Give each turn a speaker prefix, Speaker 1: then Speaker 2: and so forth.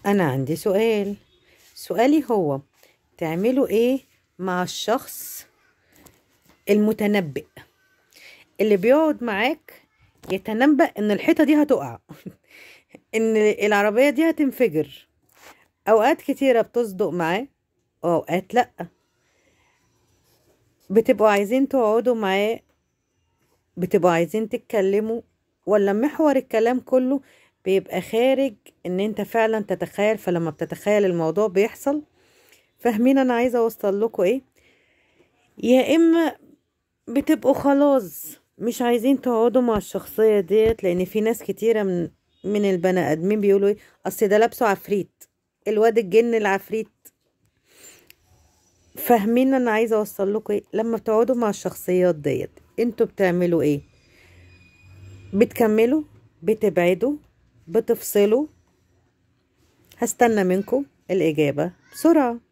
Speaker 1: أنا عندي سؤال. سؤالي هو: تعملوا إيه مع الشخص المتنبئ اللي بيقعد معاك يتنبأ إن الحيطة دي هتقع إن العربية دي هتنفجر؟ أوقات كتيرة بتصدق معاه وأوقات لأ. بتبقوا عايزين تقعدوا معاه، بتبقوا عايزين تتكلموا، ولا محور الكلام كله بيبقى خارج إن أنت فعلا تتخيل، فلما بتتخيل الموضوع بيحصل؟ فاهمين أنا عايزة أوصل لكم إيه؟ يا اما بتبقوا خلاص مش عايزين تقعدوا مع الشخصية ديت، لان في ناس كتيرة من البني ادمين بيقولوا ايه، اصل ده لابسه عفريت، الواد الجن العفريت. فاهمين انا عايزة اوصل لكم ايه؟ لما بتقعدوا مع الشخصيات ديت انتوا بتعملوا ايه؟ بتكملوا؟ بتبعدوا؟ بتفصلوا؟ هستنى منكم الاجابة بسرعة.